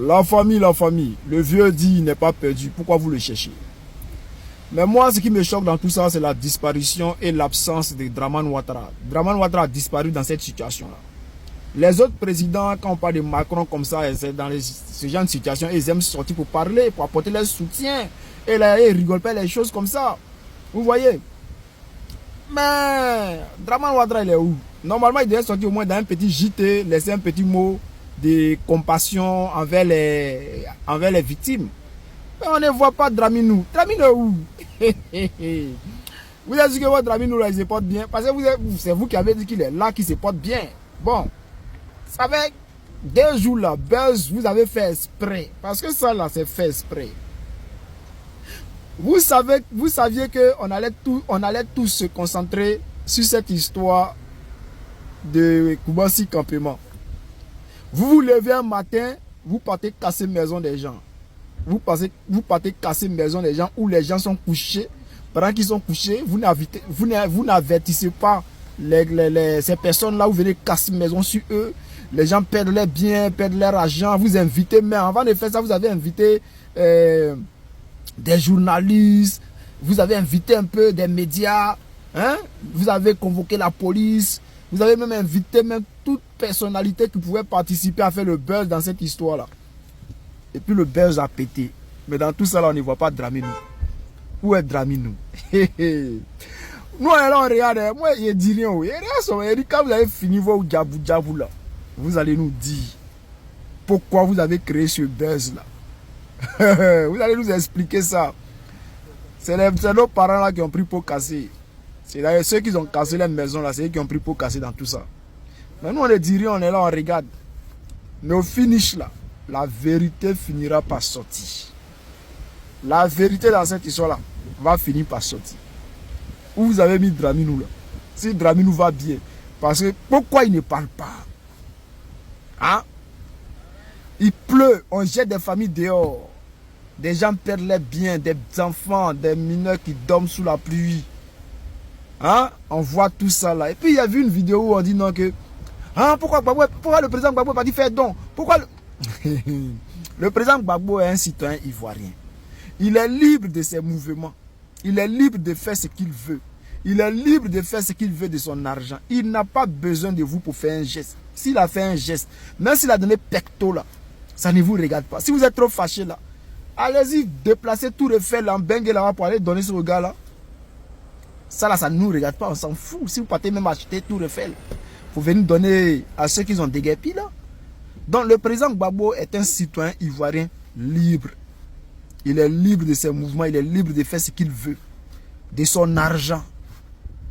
La famille, le vieux dit il n'est pas perdu, pourquoi vous le cherchez? Mais moi, ce qui me choque dans tout ça, c'est la disparition et l'absence de Dramane Ouattara. Dramane Ouattara a disparu dans cette situation-là. Les autres présidents, quand on parle de Macron comme ça, dans ce genre de situation, ils aiment sortir pour parler, pour apporter leur soutien. Et là, ils rigolent pas les choses comme ça. Vous voyez? Mais Dramane Ouattara, il est où? Normalement, il devait sortir au moins dans un petit JT, laisser un petit mot de compassion envers les victimes. Mais on ne voit pas Draminou. Draminou est où? Vous avez dit que votre Draminou là, il se porte bien. Parce que c'est vous qui avez dit qu'il est là, qu'il se porte bien. Bon, ça fait 2 jours là, buzz, vous avez fait exprès. Parce que ça là, c'est fait exprès. Vous saviez qu'on allait tous se concentrer sur cette histoire de Koumassi Campement. Vous vous levez un matin, vous partez casser maison des gens. Vous partez casser maison des gens où les gens sont couchés. Pendant qu'ils sont couchés, vous n'avertissez pas ces personnes-là, vous venez casser maison sur eux. Les gens perdent leurs biens, perdent leur argent. Vous invitez, mais avant de faire ça, vous avez invité des journalistes, vous avez invité un peu des médias, hein? Vous avez convoqué la police, vous avez même invité toute personnalité qui pouvait participer à faire le buzz dans cette histoire-là. Et puis le buzz a pété. Mais dans tout ça, là, on ne voit pas Draminou. Où est Draminou? Nous, là, on regarde, moi, je dis rien. Quand vous avez fini vos djabou là, vous allez nous dire pourquoi vous avez créé ce buzz-là. Vous allez nous expliquer ça. C'est nos parents là qui ont pris pour casser. C'est d'ailleurs ceux qui ont cassé les maisons là, c'est eux qui ont pris pour casser dans tout ça. Mais nous on ne dit rien, on est là, on regarde. Mais au finish là, la vérité finira par sortir. La vérité dans cette histoire là va finir par sortir. Où vous avez mis Draminou là? Si Draminou va bien. Parce que pourquoi il ne parle pas? Hein? Il pleut, on jette des familles dehors. Des gens perdent leurs biens, des enfants, des mineurs qui dorment sous la pluie. Hein? On voit tout ça là. Et puis il y a vu une vidéo où on dit non que... Hein, pourquoi le président Gbagbo n'a pas dit faire don? Pourquoi le président Gbagbo est un citoyen ivoirien. Il est libre de ses mouvements. Il est libre de faire ce qu'il veut. Il est libre de faire ce qu'il veut de son argent. Il n'a pas besoin de vous pour faire un geste. S'il a fait un geste, même s'il a donné pecto là, ça ne vous regarde pas. Si vous êtes trop fâché là, allez-y déplacer tout le fait là en bengue là pour aller donner ce gars là. Ça là, ça ne nous regarde pas, on s'en fout. Si vous partez même acheter tout le fait, vous venez donner à ceux qui ont déguerpi là. Donc le président Gbagbo est un citoyen ivoirien libre. Il est libre de ses mouvements, il est libre de faire ce qu'il veut. De son argent.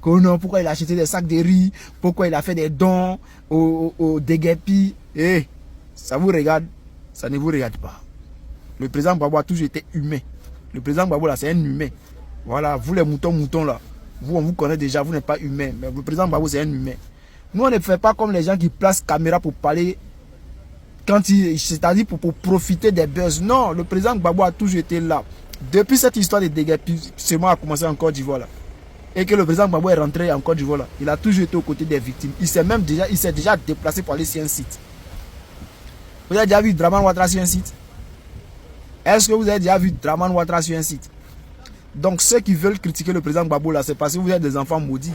Pourquoi il a acheté des sacs de riz, pourquoi il a fait des dons aux déguerpis. Eh, ça vous regarde, ça ne vous regarde pas. Le président Gbagbo a toujours été humain. Le président Gbagbo là, c'est un humain. Voilà, vous les moutons là, vous on vous connaît déjà, vous n'êtes pas humain. Mais le président Gbagbo c'est un humain. Nous on ne fait pas comme les gens qui placent caméra pour parler, c'est-à-dire pour profiter des buzz. Non, le président Gbagbo a toujours été là. Depuis cette histoire de déguerpis, seulement a commencé en Côte d'Ivoire là. Et que le président Gbagbo est rentré en Côte d'Ivoire là. Il a toujours été aux côtés des victimes. Il s'est déjà déplacé pour aller sur un site. Vous avez déjà vu Dramane Ouattara sur un site? Est-ce que vous avez déjà vu Dramane Ouattara sur un site? Donc ceux qui veulent critiquer le président Gbagbo là, c'est parce que vous êtes des enfants maudits.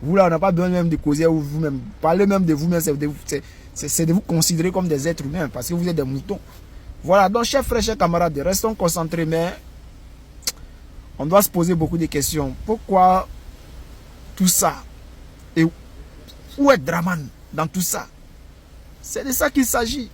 Vous là, on n'a pas besoin même de causer vous-même. Parlez même de vous-même, c'est de vous considérer comme des êtres humains parce que vous êtes des moutons. Voilà, donc chers frères, chers camarades, restons concentrés, mais on doit se poser beaucoup de questions. Pourquoi tout ça? Et où est Dramane dans tout ça? C'est de ça qu'il s'agit.